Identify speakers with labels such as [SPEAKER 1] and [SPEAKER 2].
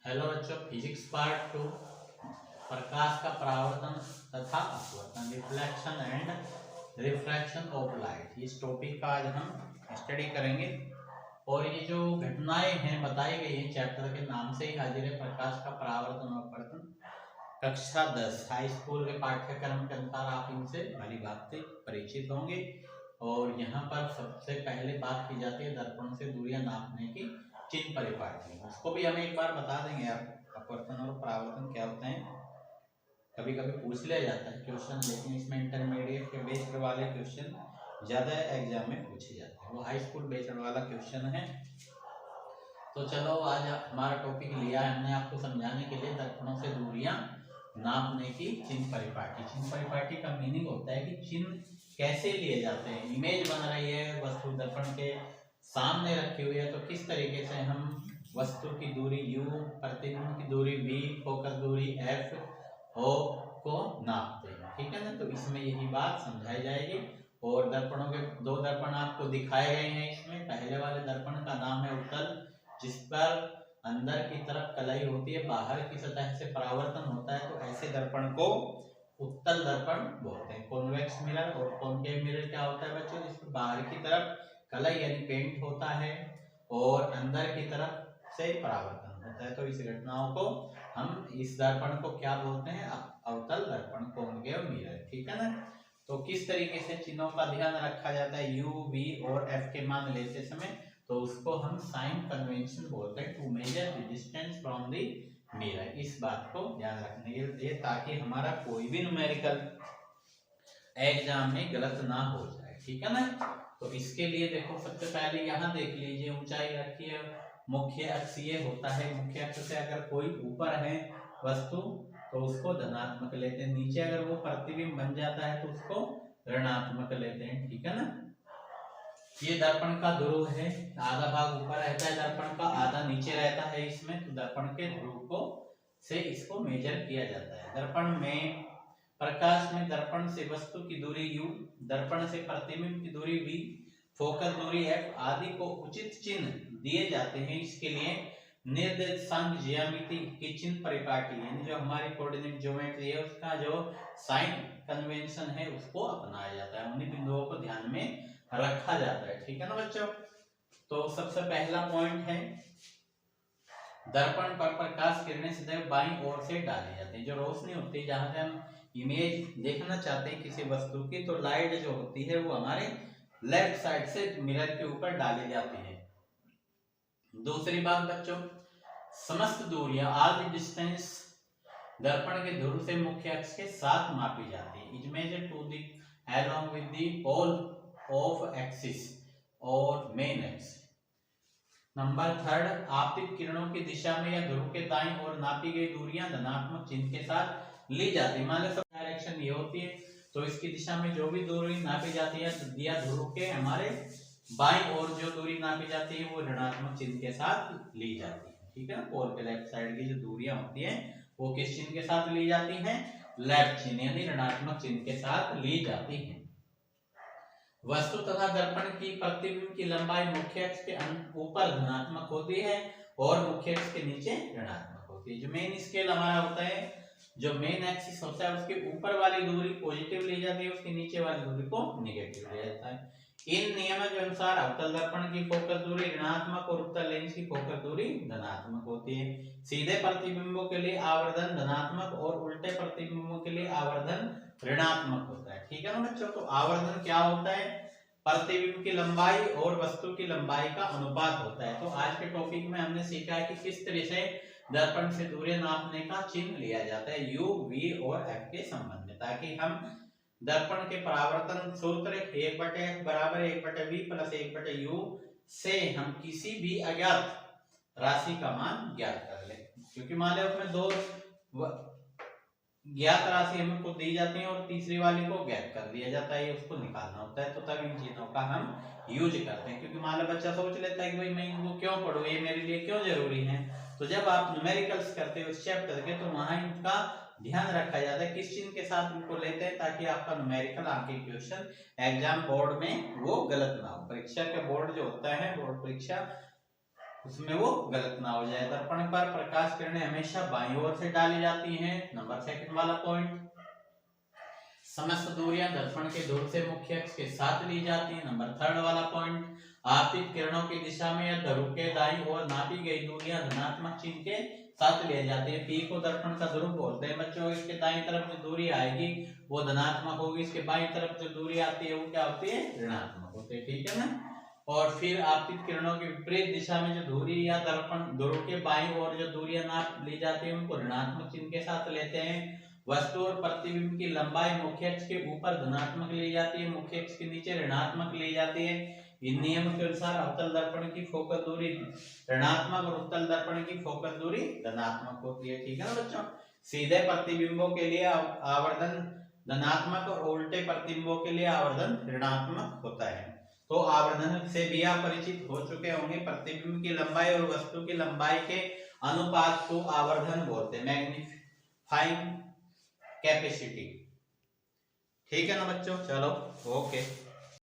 [SPEAKER 1] Hello बच्चों, physics part 2 प्रकाश का परावर्तन तथा अपवर्तन, reflection and refraction of light, इस टॉपिक का आज हम स्टडी करेंगे। और ये जो घटनाएं हैं बताई गई हैं चैप्टर के नाम से ही हाजिर है, प्रकाश का परावर्तन और अपवर्तन। कक्षा 10 हाई स्कूल के पाठ्यक्रम के अनुसार आप इनसे भली भांति परिचित होंगे। और यहाँ पर सबसे पहले बात की जाती है दर्पण से दूरियां नापने की चिन्ह परिपाटी, उसको भी हम एक बार बता देंगे। आप अपवर्तन और परावर्तन क्या होते हैं कभी कभी पूछ लिया जाता है क्वेश्चन, लेकिन इसमें इंटरमीडिएट के बेस्ड वाले क्वेश्चन ज्यादा एग्जाम में पूछे जाते हैं, वो हाई स्कूल बेस्ड वाला क्वेश्चन है। तो चलो आज हमारा टॉपिक लिया है हमने आपको समझाने के लिए दर्पणों से दूरियां नापने की चिन्ह परिपाटी। चिन्ह परिपाटी का मीनिंग होता है कि चिन्ह कैसे लिए जाते हैं। इमेज बन रही है, वस्तु दर्पण के सामने रखी हुई है, तो किस तरीके से हम वस्तु की दूरी u, प्रतिबिंब की दूरी v, फोकस दूरी f को नापते हैं। ठीक है ना, तो इसमें यही बात समझाई जाएगी। और दर्पणों के दो दर्पण आपको दिखाए गए हैं। इसमें पहले वाले दर्पण का नाम है उत्तल, जिस पर अंदर की तरफ कलाई होती है, बाहर की सतह से परावर्तन होता है, तो ऐसे दर्पण को उत्तल दर्पण बोलते हैं। कॉन्वेक्स मिरर और कॉन्केव मिरर क्या होता है बच्चों, जिसमें बाहर की तरफ कलाई यानी पेंट होता है और अंदर की तरफ से परावर्तन होता है। तो इस घटनाओं को हम इस दर्पण को क्या बोलते हैं, अवतल दर्पण, कॉन्केव मिरर। ठीक है ना, तो किस तरीके से चिन्हों का ध्यान रखा जाता है u, v और f के मान लेते समय, तो उसको हम साइन कन्वेंशन बोलते हैं, to measure the distance from the mirror. इस बात को ध्यान रखने के लिए ताकि हमारा कोई भी न्यूमेरिकल एग्जाम में गलत ना हो जाए। ठीक है ना, तो इसके लिए देखो सबसे पहले यहाँ देख लीजिए, ऊंचाई रखी है, मुख्य अक्ष ये होता है, मुख्य अक्ष से अगर कोई ऊपर है वस्तु तो उसको धनात्मक लेते हैं, नीचे अगर वो प्रतिबिंब बन जाता है तो उसको ऋणात्मक लेते हैं। ठीक है ना, ये दर्पण का ध्रुव है, आधा भाग ऊपर रहता है दर्पण का, आधा नीचे रहता है इसमें, तो दर्पण के ध्रुव को से इसको मेजर किया जाता है। दर्पण में प्रकाश में दर्पण से वस्तु की दूरी u, दर्पण से प्रतिबिंब की दूरी v, फोकस दूरी f आदि को उचित चिन्ह दिए जाते हैं। इसके लिए निर्देशांक ज्यामिति की चिन्ह परिपाटी यानी जो हमारी कोऑर्डिनेट ज्योमेट्री है उसका जो साइन कन्वेंशन है उसको अपनाया जाता है, उन्हीं बिंदुओं को ध्यान में रखा जाता है। ठीक है ना बच्चों, तो सबसे पहला पॉइंट है दर्पण पर प्रकाश किरणें सदैव बाईं ओर से डाली जाती है। जो रोशनी होती है, जहां से हम इमेज देखना चाहते हैं किसी वस्तु की, तो लाइट जो होती है वो हमारे लेफ्ट साइड से मिरर के ऊपर डाली जाती है। दूसरी बात बच्चों, समस्त दूरियां ऑल द डिस्टेंस दर्पण के ध्रुव से मुख्य अक्ष के साथ मापी जाती है, is measured to the along with the pole of axis और मेन एक्सिस। नंबर थर्ड, आपतित किरणों की दिशा में या ध्रुव के दाईं ओर नापी गई दूरियां धनात्मक चिन्ह के साथ ली जाती है। मान लो सब डायरेक्शन ये होती है, तो इसकी दिशा में जो भी दूरी नापी जाती है या ध्रुव के हमारे बाईं ओर जो दूरी नापी जाती है वो ऋणात्मक चिन्ह के साथ ली जाती है। ठीक है ना, पोल के लेफ्ट साइड की जो दूरियां होती है वो किस चिन्ह के साथ ली जाती है, लेफ्ट चिन्ह यानी ऋणात्मक चिन्ह के साथ ली जाती है। वस्तु तथा दर्पण की प्रतिबिंब की लंबाई मुख्य अक्ष के ऊपर धनात्मक होती है और मुख्य अक्ष के नीचे ऋणात्मक होती है। जो मेन स्केल हमारा होता है, जो मेन एक्सिस होता है उसके ऊपर वाली दूरी पॉजिटिव ली जाती है, उसके नीचे वाली दूरी को नेगेटिव लिया जाता है। इन नियमों के अनुसार अवतल दर्पण की फोकस दूरी ऋणात्मक और उत्तल लेंस की फोकस दूरी धनात्मक होती है। सीधे प्रतिबिंबों के लिए आवर्धन धनात्मक और उल्टे प्रतिबिंबों के लिए आवर्धन ऋणात्मक होता है। ठीक है ना बच्चों, तो आवर्धन क्या होता है, प्रतिबिंब की लंबाई और वस्तु की लंबाई का अनुपात होता है। तो आज के टॉपिक में हमने सीखा है कि किस तरह से दर्पण से दूरी नापने का चिन्ह लिया जाता है u, v और f के संबंध में, ताकि हम दर्पण के परावर्तन सूत्र 1/f बराबर 1/v प्लस 1/u से हम किसी भी अज्ञात राशि का मान ज्ञात कर लें। क्योंकि मान लो उसमें दो ज्ञात राशि हमको दी जाती है और तीसरी वाली को ज्ञात कर दिया जाता है, उसको निकालना होता है, तो तब इन चीजों का हम यूज करते हैं। क्योंकि मान लो बच्चा सोच लेता है कि भाई मैं इनको क्यों पढ़ूं, ये मेरे लिए क्यों जरूरी है, तो जब आप न्यूमेरिकल्स करते हो इस चैप्टर के, तो वहां इनका ध्यान रखा जाता है किस चिन्ह के साथ इनको लेते हैं, ताकि आपका न्यूमेरिकल आगे क्वेश्चन एग्जाम बोर्ड में वो गलत ना हो। परीक्षा का बोर्ड जो होता है, बोर्ड परीक्षा उसमें वो गलत ना हो जाए। दर्पण पर प्रकाश किरणें हमेशा बाईं ओर से डाली जाती हैं। नंबर 2 वाला पॉइंट। समस्त दूरियां दर्पण के ध्रुव से मुख्य अक्ष के साथ ली जाती हैं। नंबर 3 वाला पॉइंट। आपतित किरणों की दिशा में या ध्रुव के दाईं ओर नापी गई दूरियां धनात्मक चिन्ह के साथ ले जाती है। पी को दर्पण का ध्रुव बोलते हैं बच्चों। इसके दाईं तरफ जो दूरी आएगी वो धनात्मक होगी, इसके बाईं तरफ जो दूरी आती है वो क्या होती है, ऋणात्मक होती है। ठीक है ना। और फिर आपतित किरणों की विपरीत दिशा में जो दूरी या दर्पण ध्रुव के बाईं ओर जो दूरियां नाप ली जाती है उनको ऋणात्मक चिन्ह के साथ लेते हैं। वस्तु और प्रतिबिंब की लंबाई मुख्य अक्ष के ऊपर धनात्मक ली जाती है, मुख्य अक्ष के नीचे ऋणात्मक ली जाती है। इन नियम के अनुसार अवतल दर्पण की फोकस दूरी ऋणात्मक और उत्तल दर्पण की फोकस दूरी धनात्मक होती है। ठीक है ना बच्चों। सीधे प्रतिबिंबों के लिए आवर्धन धनात्मक और उल्टे प्रतिबिंबों के लिए आवर्धन ऋणात्मक होता है। तो आवर्धन से भी आप परिचित हो चुके होंगे। प्रतिबिंब की लंबाई और वस्तु की लंबाई के अनुपात को आवर्धन बोलते हैं, मैग्नीफाइंग कैपेसिटी। ठीक है ना बच्चों। चलो ओके।